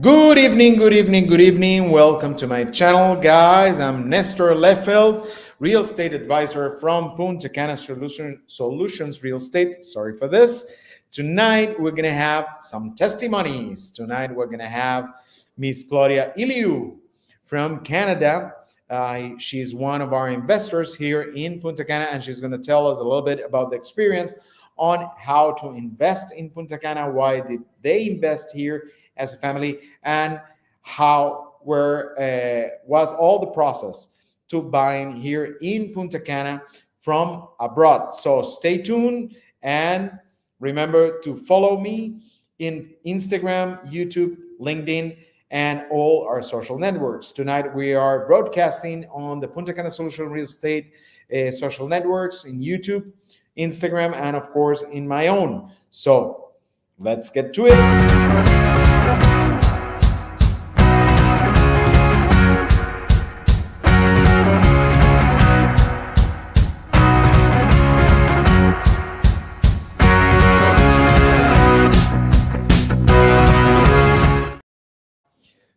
Good evening, good evening, good evening. Welcome to my channel, guys. I'm Nestor Leffeld, real estate advisor from Punta Cana Solutions Real Estate. Sorry for this. Tonight, we're going to have some testimonies. Tonight, we're going to have Miss Claudia Iliu from Canada. She's one of our investors here in Punta Cana, and she's going to tell us a little bit about the experience on how to invest in Punta Cana, why did they invest here as a family, and how was all the process to buying here in Punta Cana from abroad. So stay tuned and remember to follow me in Instagram, YouTube, LinkedIn, and all our social networks. Tonight we are broadcasting on the Punta Cana Solution Real Estate social networks in YouTube, Instagram, and of course in my own. So let's get to it.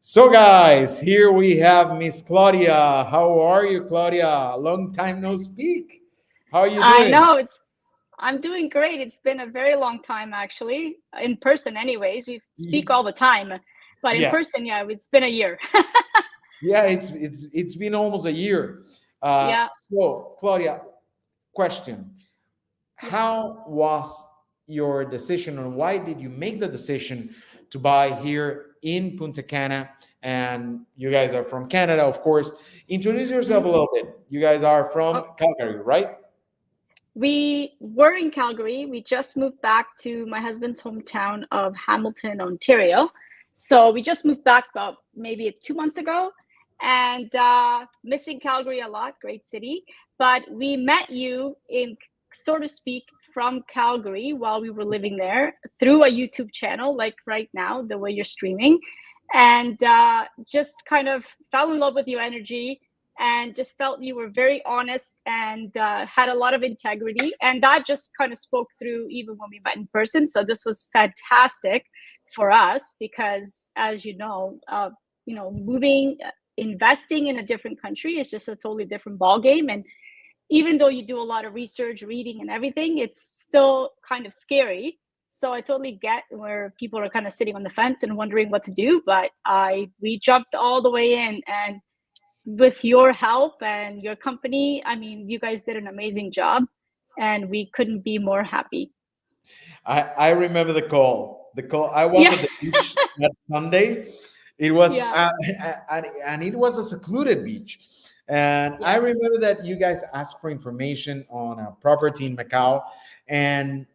So, guys, here we have Miss Claudia. How are you, Claudia? Long time no speak. How are you I doing? know I'm doing great. It's been a very long time actually. In person anyways. You speak all the time. But in Yes. person, yeah, it's been a year. Yeah, it's been almost a year. Yeah. So, Claudia, question: Yes. how was your decision, or why did you make the decision to buy here in Punta Cana? And you guys are from Canada, of course. Introduce yourself Mhm. a little bit. You guys are Oh, from Calgary, right? we were in Calgary. We just moved back to my husband's hometown of Hamilton, Ontario. So we just moved back about maybe 2 months ago, and missing Calgary a lot. Great city. But we met you in, so to speak, from Calgary while we were living there through a YouTube channel, like right now, the way you're streaming, and just kind of fell in love with your energy and just felt you were very honest and had a lot of integrity. And that just kind of spoke through even when we met in person. So this was fantastic for us because, as moving, investing in a different country is just a totally different ball game. And even though you do a lot of research, reading, and everything, it's still kind of scary. So I totally get where people are kind of sitting on the fence and wondering what to do. But we jumped all the way in, and with your help and your company, I mean, you guys did an amazing job, and we couldn't be more happy. I remember the call. The call. I was Yeah. at the beach that Sunday. It was Yeah. and it was a secluded beach. And I Yes. remember that you guys asked for information on a property in Macau, and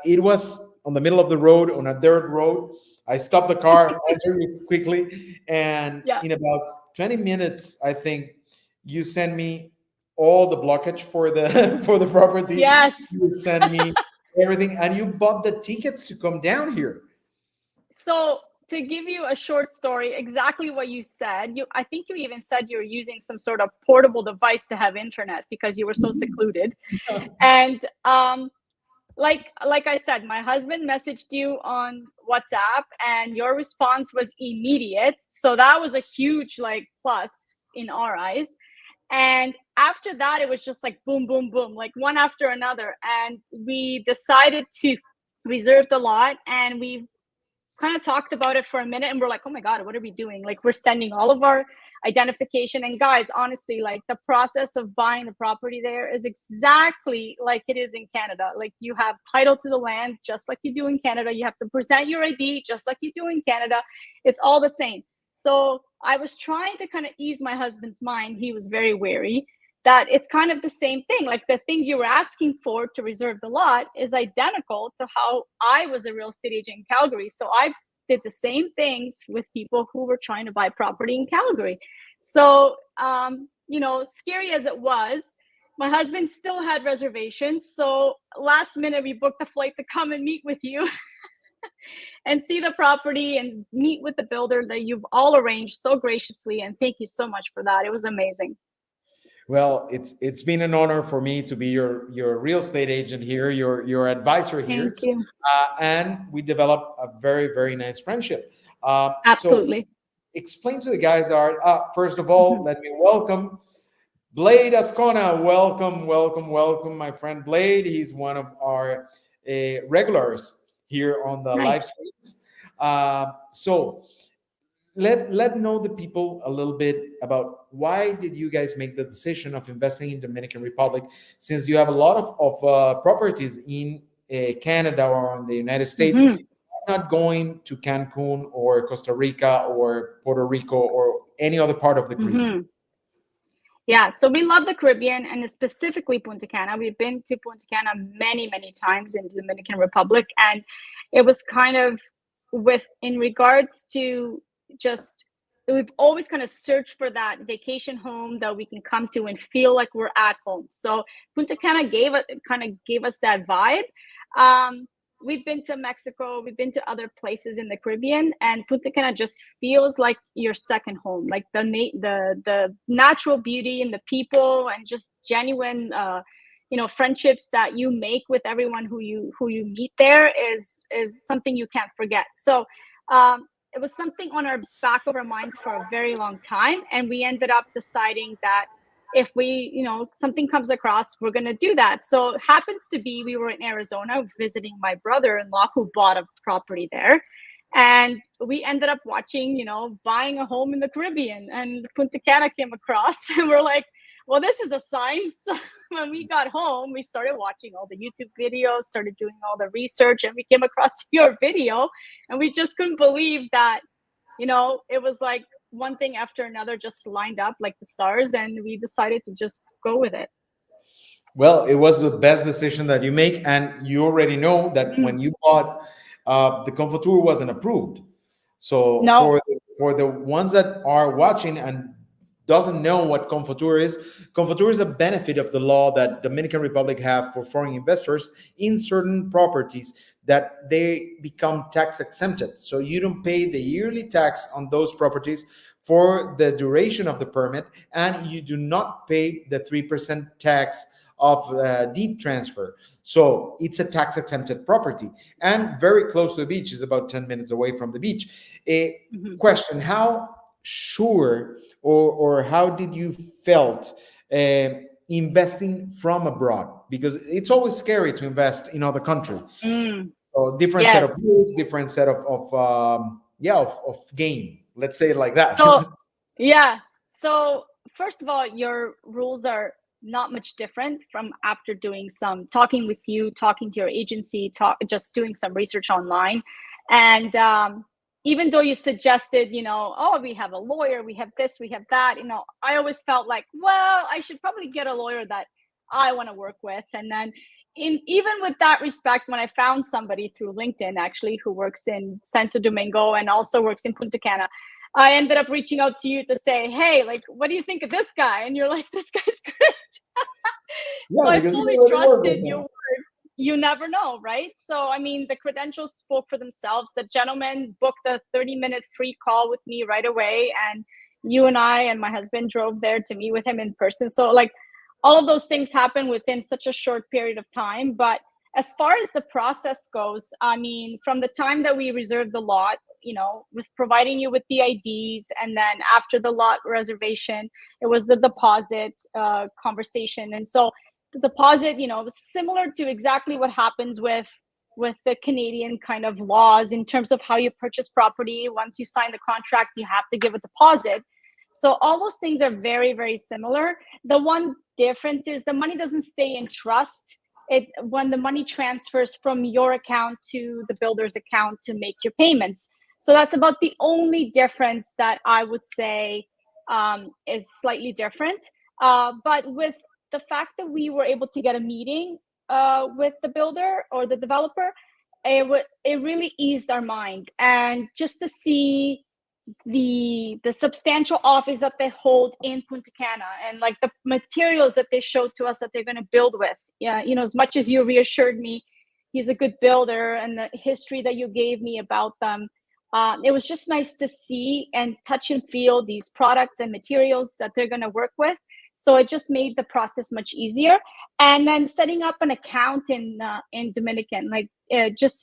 it was on the middle of the road on a dirt road. I stopped the car, answered you quickly, and Yeah. in about 20 minutes, I think you sent me all the blockage for the for the property. Yes. You sent me everything, and you bought the tickets to come down here. So to give you a short story, exactly what you said, I think you even said you're using some sort of portable device to have internet because you were so secluded. And like I said, my husband messaged you on WhatsApp and your response was immediate. So that was a huge like plus in our eyes. And after that, it was just like boom, boom, boom, like one after another. And we decided to reserve the lot, and we kind of talked about it for a minute, and we're like, oh my God, what are we doing? Like, we're sending all of our identification. And guys, honestly, like the process of buying the property there is exactly like it is in Canada. Like, you have title to the land just like you do in Canada. You have to present your ID just like you do in Canada. It's all the same. So I was trying to kind of ease my husband's mind. He was very wary that it's kind of the same thing. Like, the things you were asking for to reserve the lot is identical to how I was a real estate agent in Calgary. So I did the same things with people who were trying to buy property in Calgary. So, scary as it was, my husband still had reservations. So last minute, we booked a flight to come and meet with you and see the property and meet with the builder that you've all arranged so graciously. And thank you so much for that. It was amazing. Well, it's been an honor for me to be your real estate agent here, your advisor here, Thank you. and we developed a very nice friendship. So Absolutely. explain to the guys that are, first of all, Mhm. let me welcome Blade Ascona. Welcome, welcome, welcome, my friend Blade. He's one of our regulars here on the live Nice. streams. So let know the people a little bit about why did you guys make the decision of investing in Dominican Republic, since you have a lot of properties in Canada or in the United States, Hmm. not going to Cancun or Costa Rica or Puerto Rico or any other part of the Caribbean. Hmm. Yeah, so we love the Caribbean and specifically Punta Cana. We've been to Punta Cana many, many times in the Dominican Republic, and it was kind of with in regards to just we've always kind of searched for that vacation home that we can come to and feel like we're at home. So Punta Cana gave us that vibe. Um, we've been to Mexico, we've been to other places in the Caribbean, and Punta Cana just feels like your second home. Like the natural beauty and the people and just genuine friendships that you make with everyone who you meet there is something you can't forget. So it was something on our back of our minds for a very long time, and we ended up deciding that if we something comes across, we're going to do that. So it happens to be we were in Arizona visiting my brother-in-law who bought a property there, and we ended up watching buying a home in the Caribbean, and Punta Cana came across and we're like, well, this is a sign. So when we got home, we started watching all the YouTube videos, started doing all the research, and we came across your video, and we just couldn't believe that it was like one thing after another just lined up like the stars, and we decided to just go with it. Well, it was the best decision that you make, and you already know that when Mm. you bought, the Confortour wasn't approved. So No. for the ones that are watching and doesn't know what Confortour is a benefit of the law that Dominican Republic have for foreign investors in certain properties that they become tax exempted. So you don't pay the yearly tax on those properties for the duration of the permit, and you do not pay the 3% tax of deed transfer. So it's a tax exempted property and very close to the beach, is about 10 minutes away from the beach. A Mhm. question: how sure or how did you felt uh, investing from abroad? Because it's always scary to invest in other country. Mm. So different set of Yes. rules, different set of game. Let's say it like that. So, yeah. So, first of all, your rules are not much different from after doing some talking with you, talking to your agency, just doing some research online. And even though you suggested, oh, we have a lawyer, we have this, we have that, I always felt like, well, I should probably get a lawyer that I want to work with. And then, even with that respect, when I found somebody through LinkedIn actually who works in Santo Domingo and also works in Punta Cana, I ended up reaching out to you to say, hey, like, what do you think of this guy? And you're like, this guy's great. So Yeah, I because you fully already work with trusted your them. word. You never know, right? So, I mean, the credentials spoke for themselves. The gentleman booked a 30-minute free call with me right away. And you and I and my husband drove there to meet with him in person. So, like, all of those things happened within such a short period of time. But as far as the process goes, I mean, from the time that we reserved the lot, with providing you with the IDs, and then after the lot reservation, it was the deposit conversation. And so the deposit, was similar to exactly what happens with the Canadian kind of laws in terms of how you purchase property. Once you sign the contract, you have to give a deposit. So all those things are very, very similar. The one difference is the money doesn't stay in trust. When the money transfers from your account to the builder's account to make your payments. So that's about the only difference that I would say is slightly different. But with the fact that we were able to get a meeting with the builder or the developer, it really eased our mind, and just to see the substantial office that they hold in Punta Cana, and like the materials that they showed to us that they're going to build with. Yeah, as much as you reassured me he's a good builder, and the history that you gave me about them, it was just nice to see and touch and feel these products and materials that they're going to work with. So it just made the process much easier. And then setting up an account in Dominican, like just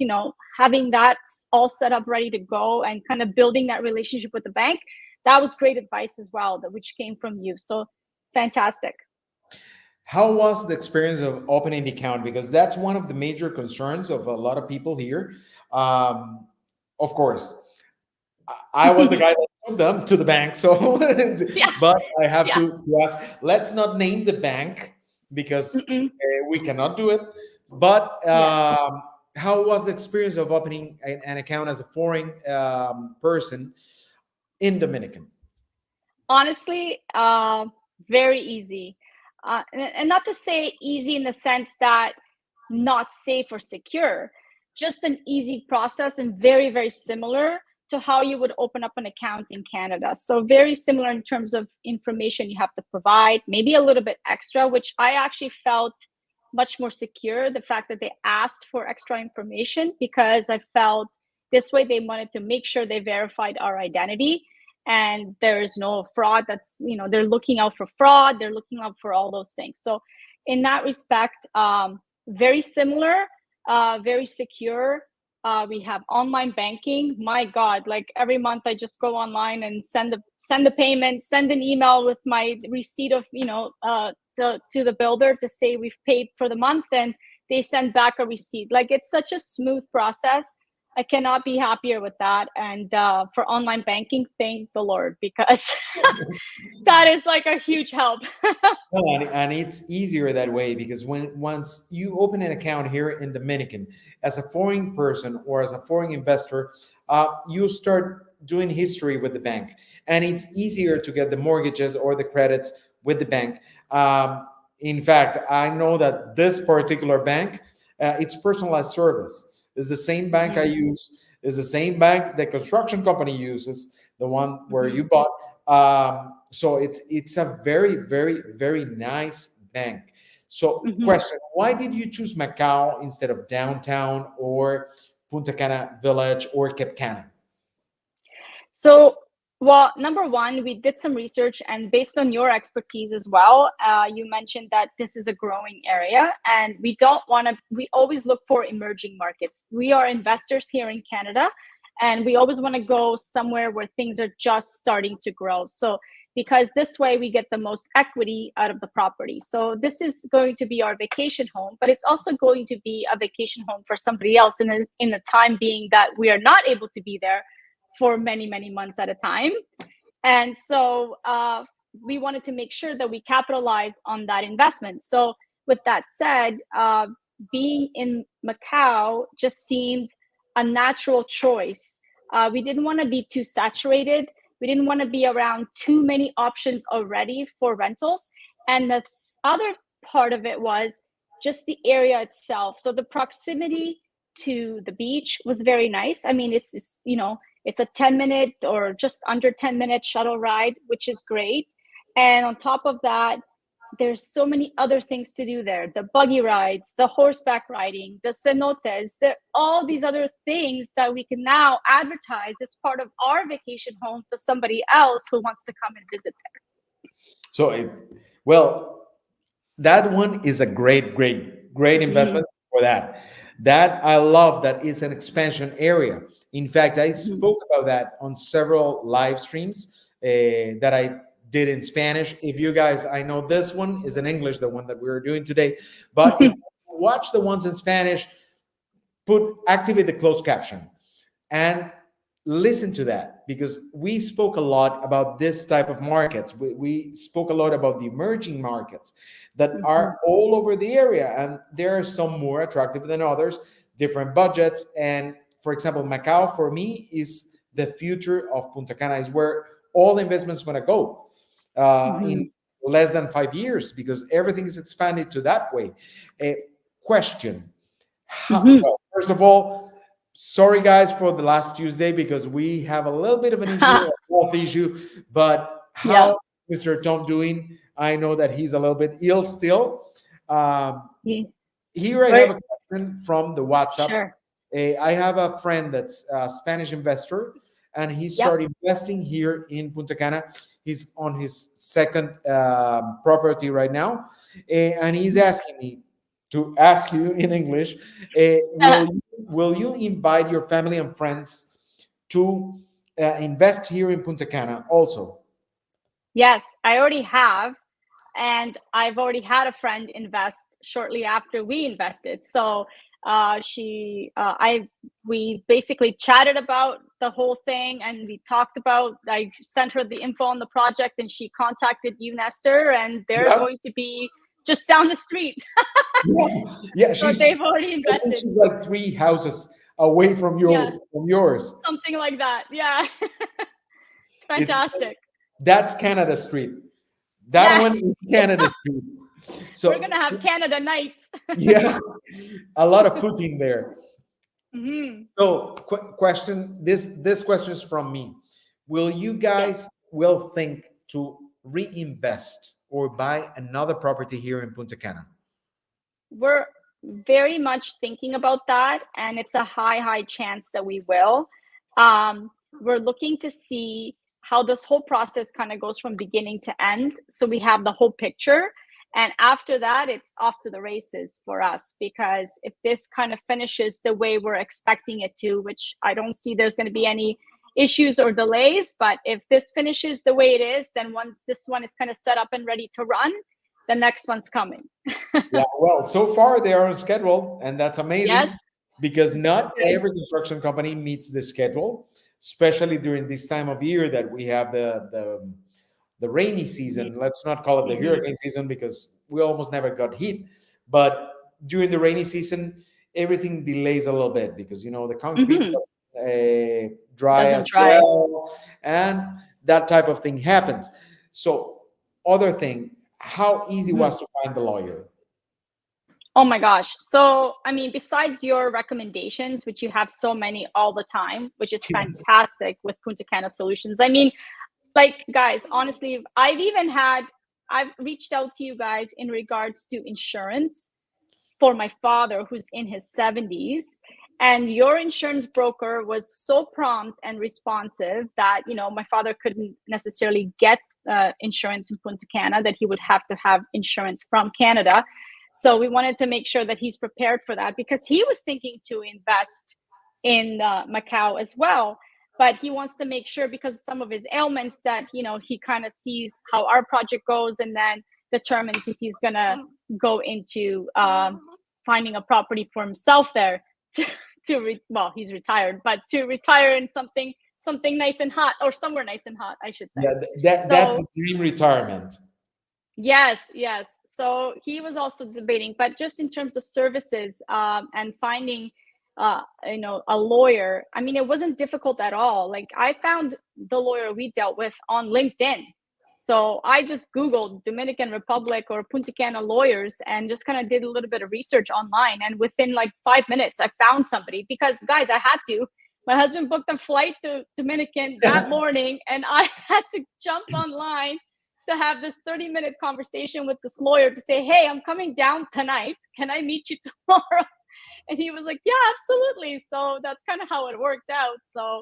having that all set up, ready to go, and kind of building that relationship with the bank, that was great advice as well, that which came from you. So fantastic. How was the experience of opening the account? Because that's one of the major concerns of a lot of people here. Um, of course, I was the guy that took them to the bank. So, Yeah, but I have yeah. to ask, let's not name the bank because Mm-mm. we cannot do it. But Yeah. how was the experience of opening an account as a foreign person in Dominican? Honestly, very easy. And not to say easy in the sense that not safe or secure, just an easy process and very, very similar to how you would open up an account in Canada. So, very similar in terms of information you have to provide, maybe a little bit extra, which I actually felt much more secure. The fact that they asked for extra information, because I felt this way they wanted to make sure they verified our identity and there's no fraud. That's, they're looking out for fraud, they're looking out for all those things. So in that respect, very similar, very secure. We have online banking. My God, like every month I just go online and send the payment, send an email with my receipt of, to the builder to say we've paid for the month, and they send back a receipt. Like, it's such a smooth process. I cannot be happier with that. And for online banking, thank the Lord, because that is like a huge help. No, and it's easier that way because when once you open an account here in Dominican as a foreign person or as a foreign investor, you start doing history with the bank, and it's easier to get the mortgages or the credits with the bank. In fact, I know that this particular bank, it's personalized service. Is the same bank I Mhm. use. Is the same bank the construction company uses, the one where Mhm. you bought. So it's a very very nice bank. So Mhm. question: why did you choose Macau instead of downtown or Punta Cana Village or Cape Cana? So, well, number one, we did some research, and based on your expertise as well, you mentioned that this is a growing area, and we don't want to. We always look for emerging markets. We are investors here in Canada, and we always want to go somewhere where things are just starting to grow. So, because this way we get the most equity out of the property. So, this is going to be our vacation home, but it's also going to be a vacation home for somebody else in the time being that we are not able to be there for many, many months at a time. And so we wanted to make sure that we capitalize on that investment. So, with that said, being in Macau just seemed a natural choice. We didn't want to be too saturated. We didn't want to be around too many options already for rentals. And the other part of it was just the area itself. So, the proximity to the beach was very nice. I mean, it's just, it's a 10-minute or just under 10-minute shuttle ride, which is great. And on top of that, there's so many other things to do there: the buggy rides, the horseback riding, the cenotes, all these other things that we can now advertise as part of our vacation home to somebody else who wants to come and visit So well, that one is a great there. Mm-hmm. investment for that. That I love that it's an expansion area. In fact, I Mm-hmm. spoke about that on several live streams that I did in Spanish. If you guys, I know this one is in English, the one that we are doing today, but if you watch the ones in Spanish, put activate the closed caption and listen to that, because we spoke a lot about this type of markets. We spoke a lot about the emerging markets that Mm-hmm. are all over the area, and there are some more attractive than others, different budgets. And for example, Macau for me is the future of Punta Cana, is where all the investments going to go Mm-hmm. in less than 5 years, because everything is expanded to that way. A question: Mm-hmm. well, first of all, sorry guys for the last Tuesday because we have a little bit of an issue, a health issue. But Yeah. how Mr. Tom doing? I know that he's a little bit ill still. Um, Yeah. Here I have Right. a question from the WhatsApp. Sure. I have a friend that's a Spanish investor, and he Yep. started investing here in Punta Cana. He's on his second property right now, and he's Mm-hmm. asking me to ask you in English. Will you invite your family and friends to invest here in Punta Cana also? Yes, I already have. And I've already had a friend invest shortly after we invested. So we basically chatted about the whole thing, and we talked about. I sent her the info on the project, and she contacted you, Nestor, and they're Yeah, going to be just down the street. yeah, yeah. So She's they've already I think invested. she's like three houses away from Yeah, yours. something like that. Yeah, it's It's fantastic. That's Canada Street. That Yeah, one is Canada Street. we're So gonna have Canada nights. yeah, a lot of Putin there. Hmm. So question this question is from me. Will you guys Yes. will think to reinvest or buy another property here in Punta Cana? We're very much thinking about that, and it's a high chance that we will. We're looking to see how this whole process kind of goes from beginning to end, so we have the whole picture. And after that, it's off to the races for us, because if this kind of finishes the way we're expecting it to, which I don't see there's going to be any issues or delays, but if this finishes the way it is, then once this one is kind of set up and ready to run, the next one's coming. Yeah, well, so far they are on schedule, and that's amazing Yes, because that's not good. every construction company meets the schedule, especially during this time of year that we have the rainy season. Let's not call it the Mm-hmm. hurricane season because we almost never got hit. But during the rainy season, everything delays a little bit because the concrete Mm-hmm. doesn't dry Doesn't as dry. well, and that type of thing happens. So, other thing, how easy Mm-hmm. was to find the lawyer? Oh my gosh. So, I mean, besides your recommendations, which you have so many all the time, which is fantastic with Punta Cana Solutions. I mean, like, guys, honestly, I've reached out to you guys in regards to insurance for my father who's in his 70s, and your insurance broker was so prompt and responsive that my father couldn't necessarily get insurance in Punta Cana, that he would have to have insurance from Canada. So we wanted to make sure that he's prepared for that, because he was thinking to invest in Macau as well, but he wants to make sure, because of some of his ailments, that he kind of sees how our project goes and then determines if he's gonna go into finding a property for himself there well, he's retired, but to retire in something nice and hot, or somewhere nice and hot, I should say. Yeah, that's So the dream retirement. yes. So he was also debating, but just in terms of services, and finding a lawyer, I mean, it wasn't difficult at all. Like, I found the lawyer we dealt with on LinkedIn. So I just Googled Dominican Republic or Punta Cana lawyers and just kind of did a little bit of research online. And within like 5 minutes, I found somebody, because, guys, I had to. My husband booked a flight to Dominican that morning, and I had to jump online to have this 30-minute conversation with this lawyer to say, hey, I'm coming down tonight. Can I meet you tomorrow? And he was like, yeah, absolutely. So that's kind of how it worked out. So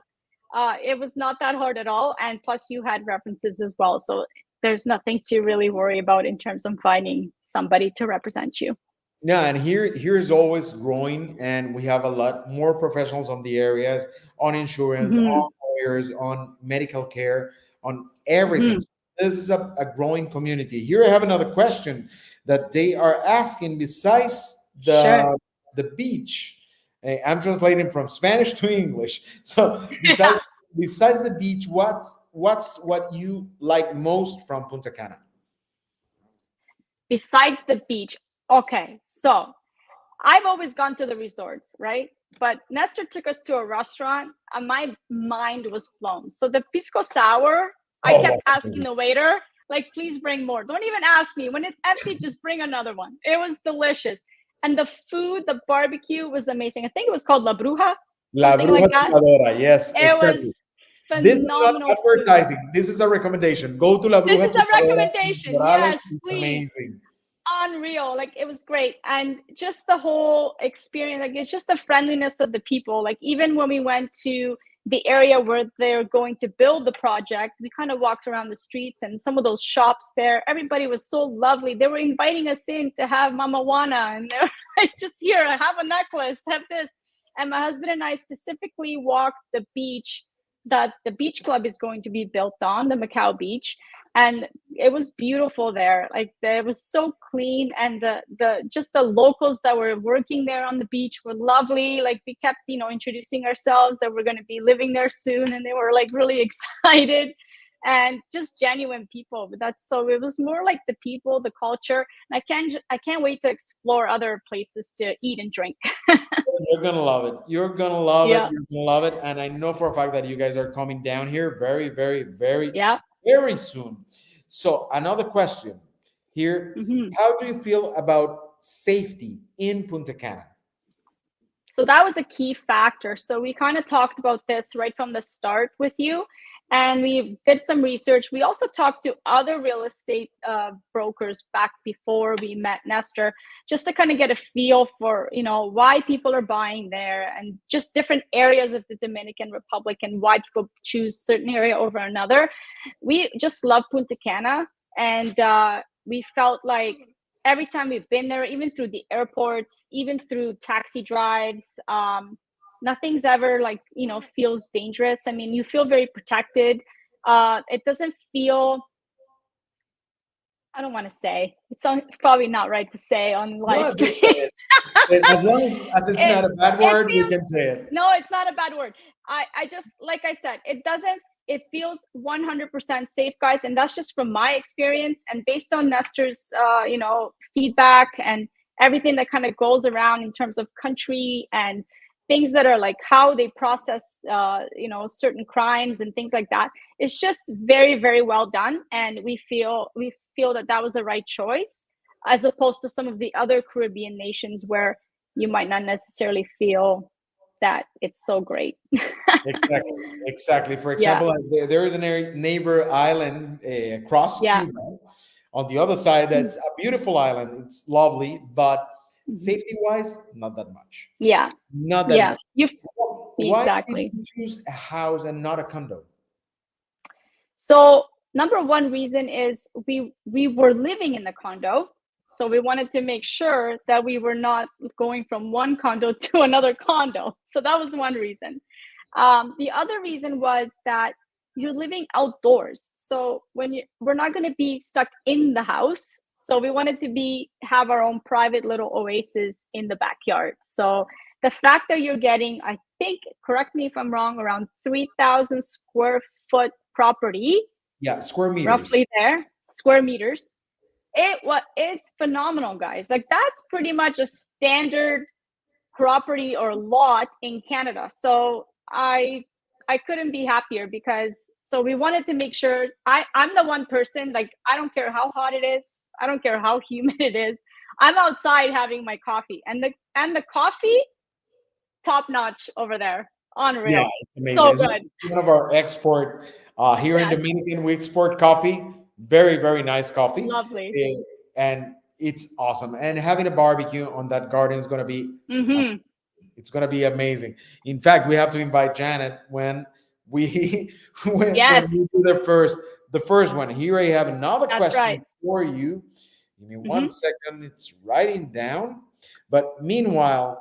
it was not that hard at all. And plus, you had references as well. So there's nothing to really worry about in terms of finding somebody to represent you. Yeah, and here is always growing, and we have a lot more professionals on the areas, on insurance, Mm-hmm. on lawyers, on medical care, on everything. Mm-hmm. So this is a growing community. Here I have another question that they are asking. Besides Sure. the beach, I'm translating from Spanish to English. So Yeah. besides the beach, what's what you like most from Punta Cana? Besides the beach. Okay. So I've always gone to the resorts, right? But Nestor took us to a restaurant, and my mind was blown. So the pisco sour, I Oh, kept that's asking amazing. the waiter, like, please bring more. Don't even ask me. When it's empty, just bring another one. It was delicious. And the food, the barbecue was amazing. I think it was called La Bruja, La something Bruja like that. Chupadora. Yes, It exactly. was This is not phenomenal food. advertising. This is a recommendation. Go to La This Bruja is a Chupadora in recommendation. Morales. Yes, It's please. amazing. Unreal. Like, it was great. And just the whole experience, like, it's just the friendliness of the people. Like, even when we went to the area where they're going to build the project. We kind of walked around the streets and some of those shops there. Everybody was so lovely. They were inviting us in to have Mama Wana, and they're like, just here, have a necklace, have this. And my husband and I specifically walked the beach that the beach club is going to be built on, the Macau beach. And it was beautiful there. Like, it was so clean, and the just the locals that were working there on the beach were lovely. Like, we kept, introducing ourselves that we're going to be living there soon, and they were like really excited, and just genuine people. But it was more like the people, the culture, and I can't wait to explore other places to eat and drink. You're gonna love it. You're gonna love it. Yeah, You're gonna love it. And I know for a fact that you guys are coming down here very, very, very, yeah. very soon. So another question here: Hmm. how do you feel about safety in Punta Cana? So that was a key factor. So we kind of talked about this right from the start with you, and we did some research. We also talked to other real estate brokers back before we met Nestor, just to kind of get a feel for, why people are buying there, and just different areas of the Dominican Republic and why people choose certain area over another. We just love Punta Cana, and we felt like every time we've been there, even through the airports, even through taxi drives, nothing's ever like, feels dangerous. I mean, you feel very protected. It doesn't feel, I don't want to say, it's probably not right to say on live No, stream. just say it. As long as it's it, not a bad it word, we feels, can say it. no, it's not a bad word. I just, like I said, it feels 100% safe, guys. And that's just from my experience and based on Nestor's, feedback and everything that kind of goes around in terms of country and things that are like how they process, certain crimes and things like that. It's just very, very well done. And we feel that that was the right choice, as opposed to some of the other Caribbean nations where you might not necessarily feel that it's so great. Exactly, exactly. For Yeah, example, like there is a neighbor island across yeah. Cuba on the other side. That's a beautiful island. It's lovely, but Mhm. safety-wise, not that much. Yeah, Not that yeah. much. You Why did exactly. you choose a house and not a condo? So number one reason is we were living in the condo, so we wanted to make sure that we were not going from one condo to another condo. So that was one reason. The other reason was that you're living outdoors, so we're not going to be stuck in the house. So we wanted to have our own private little oasis in the backyard. So the fact that you're getting, I think, correct me if I'm wrong, around 3,000 square foot property, Yeah, square meters. roughly there, square meters. It's phenomenal, guys. Like, that's pretty much a standard property or lot in Canada. So I couldn't be happier, because so we wanted to make sure, I'm the one person, like, I don't care how hot it is, I don't care how humid it is. I'm outside having my coffee, and the coffee, top notch over there. Yeah, Unreal. it's amazing. So It's good. one of our export here in Yes. Dominican. We export coffee, very very nice coffee, Lovely. and it's awesome. And having a barbecue on that garden is going to be Mm-hmm. it's going to be amazing. In fact, we have to invite Janet when we when Yes, we do the first one. Here I have another that's right. question for you. Give me one Mm-hmm. second. It's writing down. But meanwhile,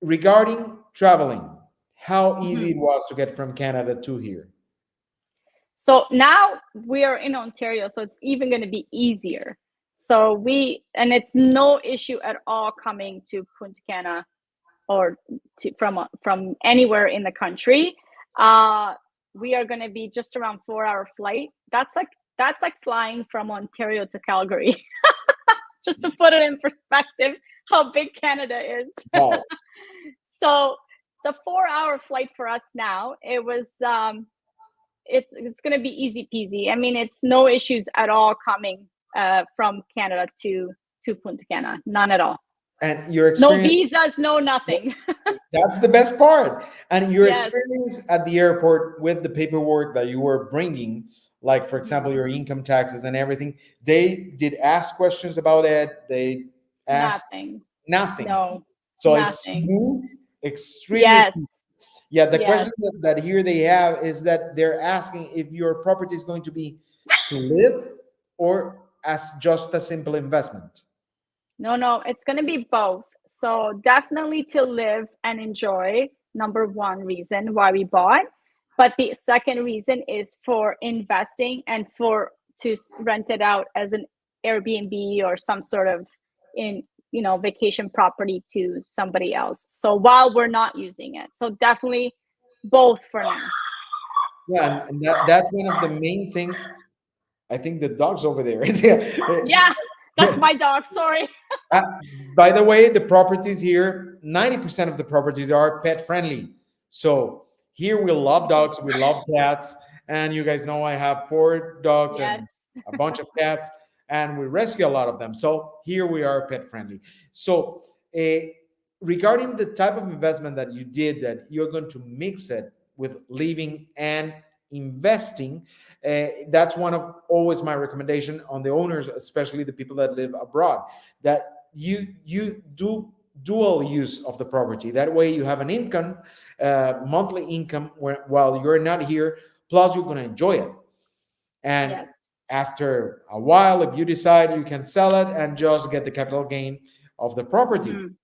regarding traveling, how easy Mm-hmm. it was to get from Canada to here. So now we are in Ontario, so it's even going to be easier. So and it's no issue at all coming to Punta Cana, or from anywhere in the country. Uh, we are going to be just around 4 hour flight. That's like flying from Ontario to Calgary. Just to put it in perspective, how big Canada is. Wow. So it's a 4 hour flight for us now. It's going to be easy peasy. I mean, it's no issues at all coming from Canada to Punta Cana. None at all. And your No experience, visas, no nothing. that's the best part. And your Yes. experience at the airport with the paperwork that you were bringing, like, for Mhm. example, your income taxes and everything, they did ask questions about it. They asked Nothing. nothing. No, So it's nothing. smooth, extremely Yes. smooth. Yeah, the question Yes. that here they have is that they're asking if your property is going to be to live or as just a simple investment. No, no, it's going to be both. So definitely to live and enjoy, number one reason why we bought. But the second reason is for investing and for to rent it out as an Airbnb or some sort of in vacation property to somebody else. So while we're not using it, so definitely both for now. Yeah, and that's one of the main things. I think the dog's over there. Yeah. Yeah, that's my dog. Sorry. Uh, by the way, the properties here, 90% of the properties are pet friendly. So here we love dogs, we love cats. And you guys know I have 4 dogs and Yes. a bunch of cats, and we rescue a lot of them. So here we are pet friendly. So, uh, regarding the type of investment that you did, that you're going to mix it with living and investing, that's one of always my recommendation on the owners, especially the people that live abroad, that you do dual use of the property. That way you have an income, monthly income, while you're not here, plus you're going to enjoy it. And Yes. after a while, if you decide, you can sell it and just get the capital gain of the property. Mhm.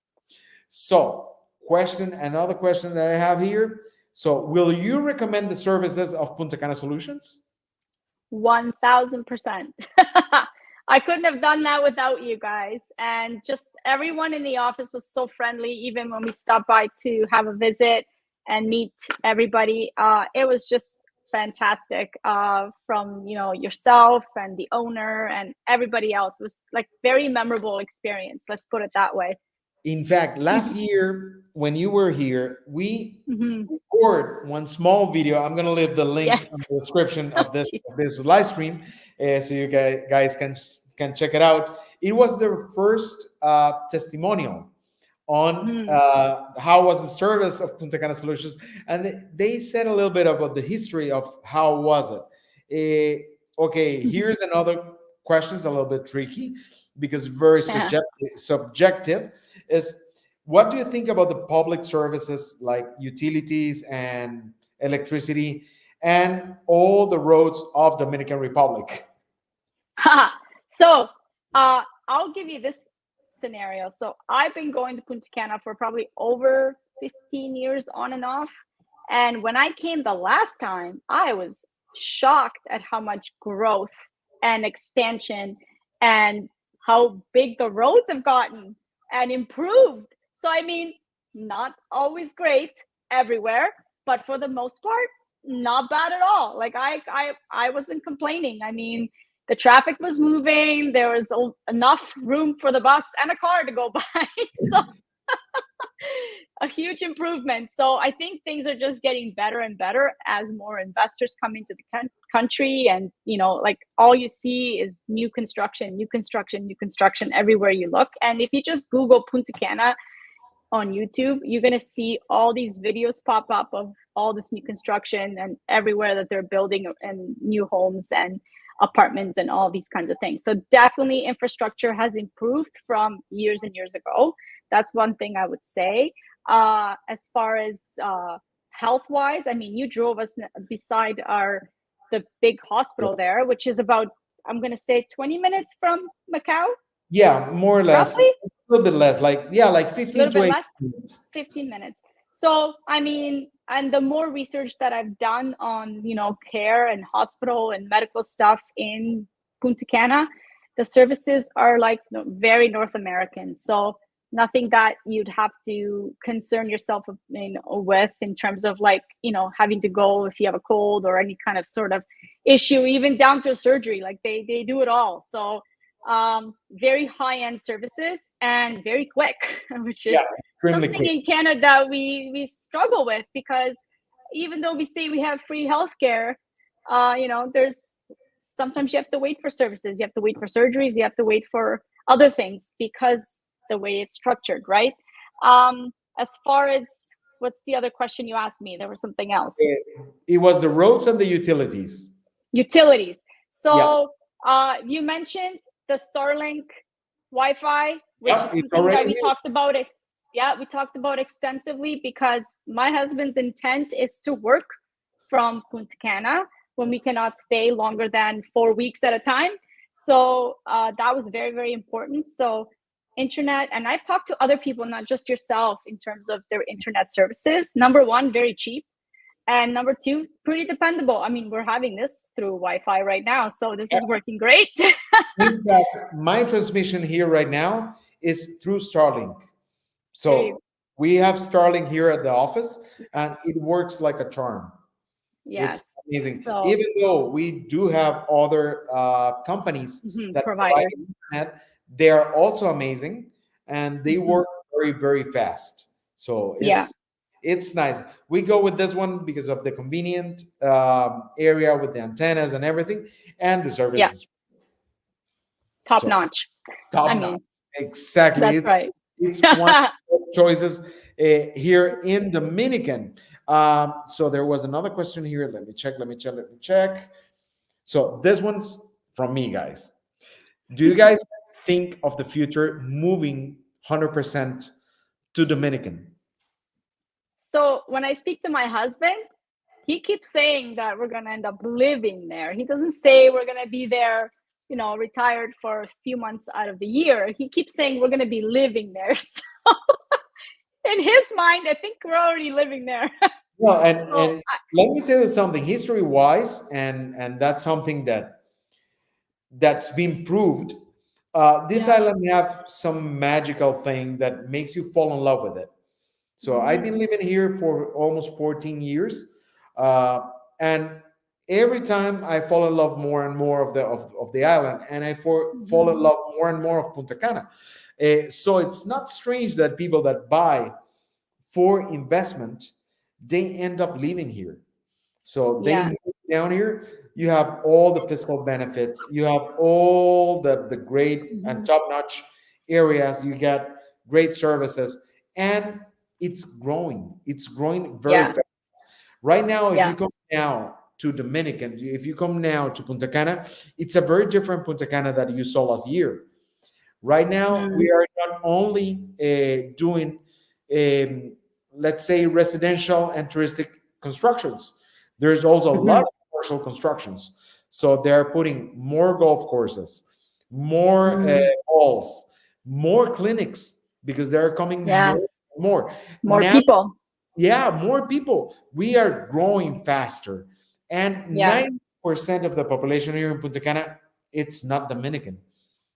So, another question that I have here. So, will you recommend the services of Punta Cana Solutions? 1000%. I couldn't have done that without you guys. And just everyone in the office was so friendly, even when we stopped by to have a visit and meet everybody. It was just fantastic, from yourself and the owner and everybody else. It was like very memorable experience. Let's put it that way. In fact, last year when you were here, we Mhm. record one small video. I'm gonna leave the link in Yes. the description Oh, of this geez. live stream, so you guys can check it out. It was the first testimonial on Mhm. how was the service of Punta Cana Solutions, and they said a little bit about the history of how was it. Okay, here's another question. It's a little bit tricky because very Yeah. subjective. Is what do you think about the public services like utilities and electricity and all the roads of Dominican Republic? So I'll give you this scenario. So I've been going to Punta Cana for probably over 15 years on and off. And when I came the last time, I was shocked at how much growth and expansion and how big the roads have gotten and improved. So, I mean, not always great everywhere, but for the most part, not bad at all. Like I wasn't complaining. I mean, the traffic was moving. There was enough room for the bus and a car to go by. So a huge improvement. So I think things are just getting better and better as more investors come into the country, and like all you see is new construction, new construction, new construction everywhere you look. And if you just Google Punta Cana on YouTube, you're going to see all these videos pop up of all this new construction and everywhere that they're building and new homes and apartments and all these kinds of things. So definitely infrastructure has improved from years and years ago. That's one thing I would say. As far as health wise, I mean, you drove us beside the big hospital there, which is about, I'm going to say, 20 minutes from Macau, Yeah, more or less, roughly. a little bit less. Like yeah, like A 15 little to bit 18 less. minutes. 15 minutes. So, I mean, and the more research that I've done on, care and hospital and medical stuff in Punta Cana, the services are like very North American. So, nothing that you'd have to concern yourself with in terms of like, having to go if you have a cold or any kind of sort of issue, even down to surgery. Like they do it all. So, very high end services and very quick, which Yeah, is extremely something quick. in Canada we struggle with, because even though we say we have free healthcare, there's sometimes you have to wait for services, you have to wait for surgeries, you have to wait for other things because the way it's structured, right? As far as what's the other question you asked me? There was something else. It was the roads and the utilities. Utilities. Yeah, So you mentioned the Starlink Wi-Fi, which yeah, is it's something that already we here. talked about it. Yeah, we talked about extensively because my husband's intent is to work from Punta Cana when we cannot stay longer than 4 weeks at a time. So that was very, very important. So internet, and I've talked to other people, not just yourself, in terms of their internet services. Number one, very cheap. And number two, pretty dependable. I mean, we're having this through Wi-Fi right now, so this is working great. In fact, my transmission here right now is through Starlink. There you, So we have Starlink here at the office, and it works like a charm. It's yes. amazing. So Even though we do have other companies that provide providers. internet, they are also amazing, and they Mhm. work very, very fast. So Yeah, it's nice. We go with this one because of the convenient area with the antennas and everything, and the service yeah, is top so notch. I top notch. mean, Exactly. that's right. It's one of the choices here in Dominican. So there was another question here. Let me check. Let me check. Let me check. So this one's from me, guys. Do you guys think of the future moving 100% to Dominican? So when I speak to my husband, he keeps saying that we're going to end up living there. He doesn't say we're going to be there, retired for a few months out of the year. He keeps saying we're going to be living there. So in his mind, I think we're already living there. Well, So and let me tell you something, history wise, and that's something that's been proved. This yeah. island have some magical thing that makes you fall in love with it. So I've Mhm. been living here for almost 14 years, uh, and every time I fall in love more and more of the island, and fall in Mhm. love more and more of Punta Cana. So it's not strange that people that buy for investment, they end up living here. So they Yeah. move down here. You have all the fiscal benefits. You have all the great and Mhm. top notch areas. You get great services, and it's growing. It's growing very Yeah. fast. Right now, if you Yeah. come now to Dominican, if you come now to Punta Cana, it's a very different Punta Cana that you saw last year. Right now, Mhm. we are not only doing, um, let's say, residential and touristic constructions. There's also a lot Mhm. of commercial constructions. So they're putting more golf courses, more Mm. malls, more clinics because they're coming Yeah. more and more. More Now, people. yeah, more people. We are growing faster. And Yes. 90% of the population here in Punta Cana, it's not Dominican.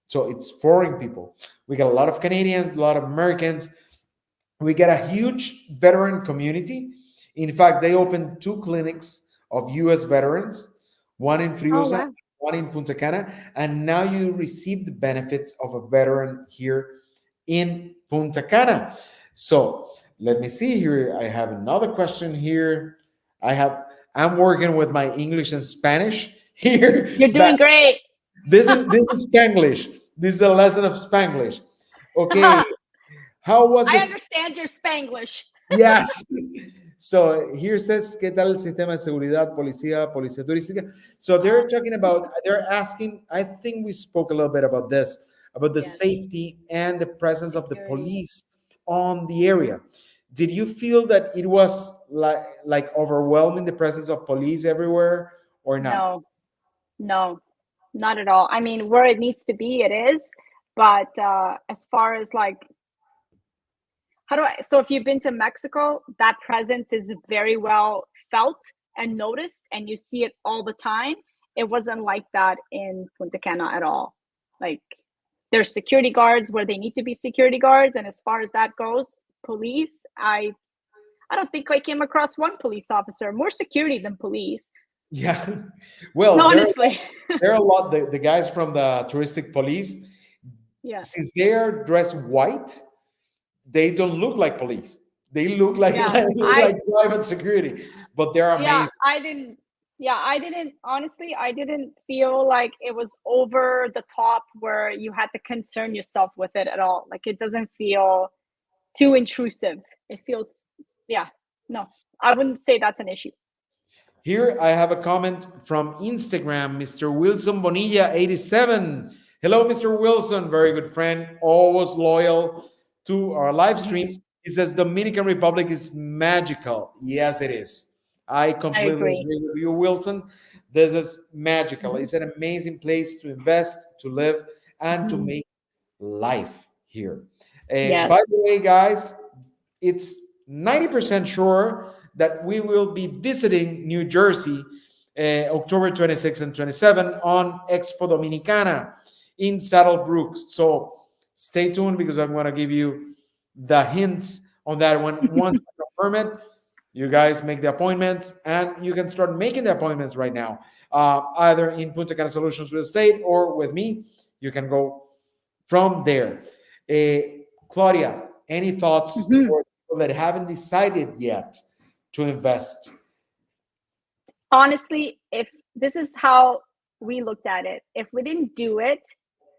So it's foreign people. We got a lot of Canadians, a lot of Americans. We get a huge veteran community. In fact, they opened two clinics of US veterans, one in Oh, Friusa, wow. one in Punta Cana, and now you receive the benefits of a veteran here in Punta Cana. So let me see here. I have another question here. I have I'm working with my English and Spanish here. You're doing great. This is Spanglish. This is a lesson of Spanglish. Okay, how was I this? understand your Spanglish. Yes. So here says, ¿qué tal el sistema de seguridad, policía turística? So they're talking about, they're asking, I think we spoke a little bit about this, about the Yes. safety and the presence of the Security. police on the area. Did you feel that it was like overwhelming the presence of police everywhere or not? No, no, not at all. I mean, where it needs to be, it is. But as far as like, so if you've been to Mexico, that presence is very well felt and noticed, and you see it all the time. It wasn't like that in Punta Cana at all. Like, there's security guards where they need to be security guards. And as far as that goes, police, I don't think I came across one police officer, more security than police. Yeah. Well, Honestly. there are a lot, the guys from the touristic police, Yeah. since they are dressed white, they don't look like police. They look like Yeah. like private security, but they're Yeah, amazing. I didn't honestly, I didn't feel like it was over the top where you had to concern yourself with it at all. Like it doesn't feel too intrusive. It feels, yeah, no, I wouldn't say that's an issue. Here I have a comment from Instagram, Mr. Wilson Bonilla 87. Hello, Mr. Wilson, very good friend, always loyal to our live Mhm. streams. He says Dominican Republic is magical. Yes, it is. I I completely agree. agree with you, Wilson. This is magical. Mhm. It's an amazing place to invest, to live, and to Mhm. make life here. By the Yes. way, guys, it's 90% sure that we will be visiting New Jersey October 26 and 27 on Expo Dominicana in Saddlebrook. So stay tuned because I'm going to give you the hints on that one. Once I confirm it, you guys make the appointments and you can start making the appointments right now, either in Punta Cana Solutions Real Estate or with me. You can go from there. Claudia, any thoughts Mhm. for people that haven't decided yet to invest? Honestly, if this is how we looked at it, if we didn't do it,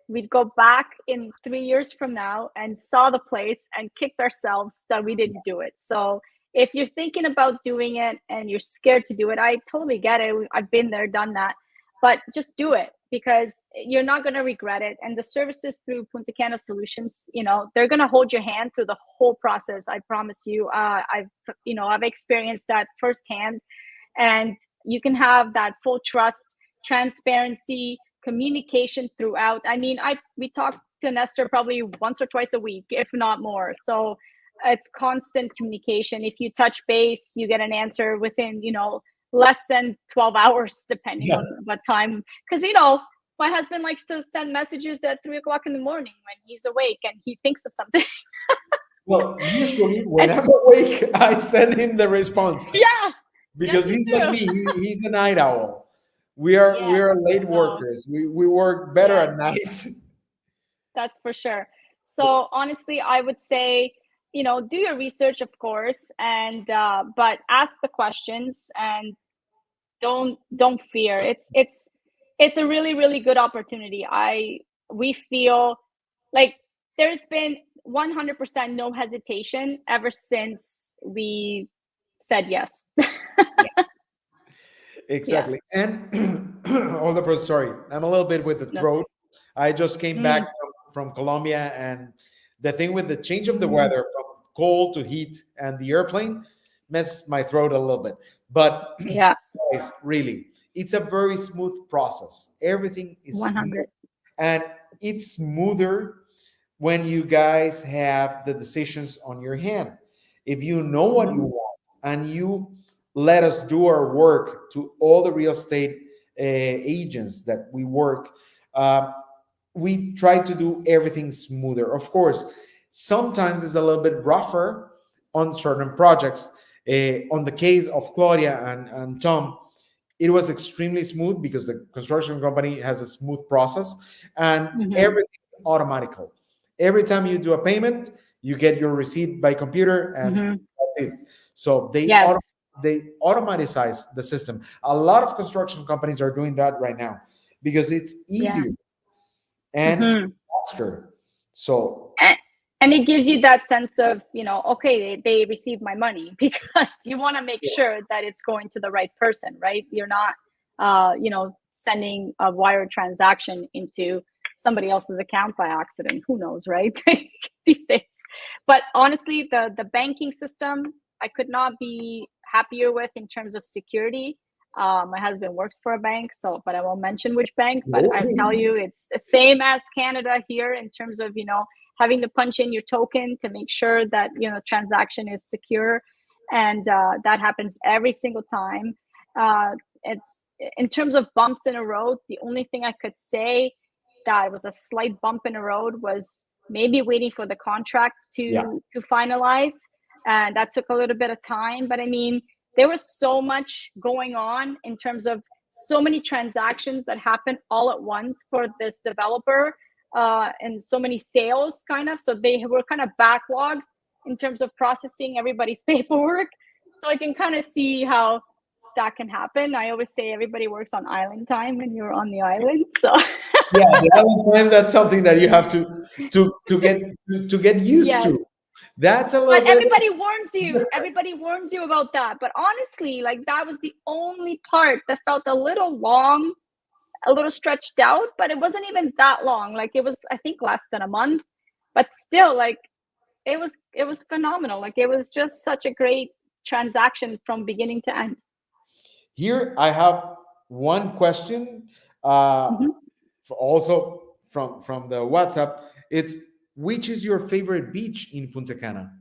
we'd go back in 3 years from now and saw the place and kicked ourselves that we didn't do it. So if you're thinking about doing it and you're scared to do it, I totally get it. I've been there, done that, but just do it because you're not going to regret it. And the services through Punta Cana Solutions, they're going to hold your hand through the whole process. I promise you. I've experienced that firsthand, and you can have that full trust, transparency, communication throughout. I mean, we talk to Nestor probably once or twice a week, if not more. So it's constant communication. If you touch base, you get an answer within, less than 12 hours, depending Yeah. on what time. Because, my husband likes to send messages at 3 o'clock in the morning when he's awake and he thinks of something. Well, usually when And I'm awake, I send him the response yeah, yes, because you he's like do. me. He's a night owl. We are Yes. late So, workers. We work better yes. at night. That's for sure. So honestly, I would say, do your research, of course, and but ask the questions and don't fear. It's a really really good opportunity. We feel like there's been 100% no hesitation ever since we said yes. Yeah. Exactly. And all the sorry, I'm a little bit with the That's throat. I just came back mm, from Colombia, and the thing with the change of the mm, weather from cold to heat and the airplane messed my throat a little bit. But yeah. guys, really, it's a very smooth process. Everything is smooth, 100. and it's smoother when you guys have the decisions on your hand. If you know what you Mhm, want and you let us do our work to all the real estate agents that we work, uh, we try to do everything smoother. Of course, sometimes it's a little bit rougher on certain projects. On the case of Claudia and Tom, it was extremely smooth because the construction company has a smooth process and mhm, everything's automatical. Every time you do a payment, you get your receipt by computer and mhm. that's it. So Yes. they automatize the system. A lot of construction companies are doing that right now because it's Yeah. easier and Mhm. faster. So and, and it gives you that sense of, okay, they received my money because you want to make yeah, sure that it's going to the right person, right? You're not sending a wire transaction into somebody else's account by accident. Who knows, right? These days. But honestly, the banking system, I could not be happier with in terms of security. My husband works for a bank, but I won't mention which bank. But I tell you, it's the same as Canada here in terms of having to punch in your token to make sure that transaction is secure, and that happens every single time. It's in terms of bumps in a road. The only thing I could say that was a slight bump in the road was maybe waiting for the contract yeah, to finalize, and that took a little bit of time. But I mean, there was so much going on in terms of so many transactions that happened all at once for this developer, and so many sales kind of, so they were kind of backlogged in terms of processing everybody's paperwork. So I can kind of see how that can happen. I always say everybody works on island time when you're on the island. So yeah. The other time, that's something that you have to get used yes, to. That's a but little bit. everybody warns you about that. But honestly, like, that was the only part that felt a little long, a little stretched out, but it wasn't even that long. Like, it was, I think, less than a month, but still, like, it was phenomenal. Like it was just such a great transaction from beginning to end. Here I have one question, uh, Mhm. also from the WhatsApp. It's, which is your favorite beach in Punta Cana?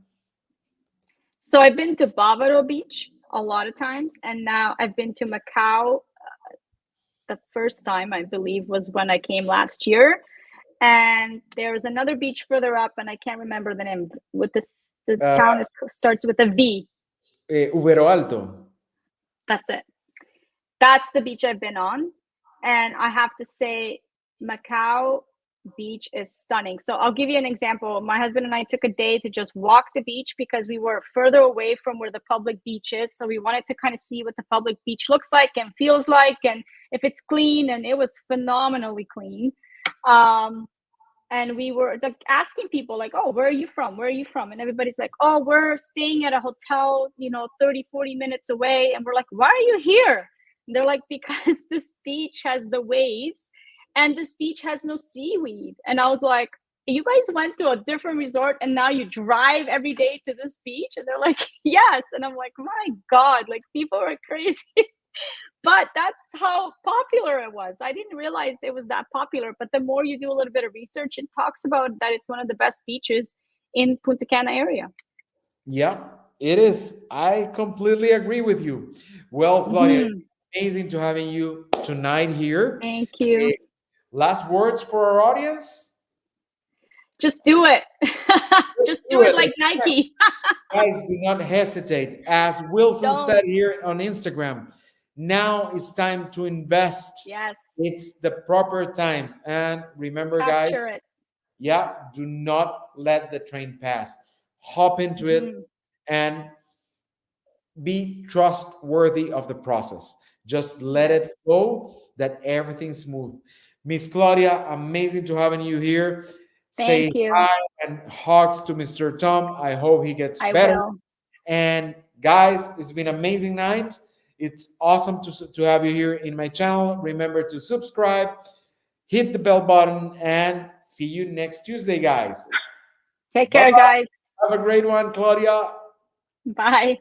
So I've been to Bávaro Beach a lot of times, and now I've been to Macau. The first time I believe was when I came last year, and there's another beach further up, and I can't remember the name. With this, the Uh, town is starts with a V. Uvero Alto. That's it. That's the beach I've been on, and I have to say, Macau beach is stunning. So I'll give you an example. My husband and I took a day to just walk the beach because we were further away from where the public beach is. So we wanted to kind of see what the public beach looks like and feels like, and if it's clean. And it was phenomenally clean. Um, and we were like asking people like, oh, where are you from, where are you from? And everybody's like, oh, we're staying at a hotel, 30-40 minutes away. And we're like, why are you here? And they're like, because this beach has the waves and this beach has no seaweed. And I was like, you guys went to a different resort and now you drive every day to this beach? And they're like, yes. And I'm like, my God, like people are crazy. But that's how popular it was. I didn't realize it was that popular, but the more you do a little bit of research, it talks about that it's one of the best beaches in Punta Cana area. Yeah, it is. I completely agree with you. Well, Claudia, it's Mhm. amazing to having you tonight here. Thank Eh, you. Last words for our audience? Just do it. Let's Just do do it it. like Nike. Guys, do not hesitate. As Wilson Don't. said here on Instagram, now it's time to invest. Yes. It's the proper time. And remember, guys, Capture it. yeah, do not let the train pass. Hop into it Mhm. and be trustworthy of the process. Just let Yes. it flow, that everything's smooth. Miss Claudia, amazing to having you here. Say Thank you. hi and hugs to Mr. Tom. I hope he gets I better. will. And guys, it's been an amazing night. It's awesome to have you here in my channel. Remember to subscribe, hit the bell button, and see you next Tuesday, guys. Take Bye care, bye. guys. Have a great one, Claudia. Bye.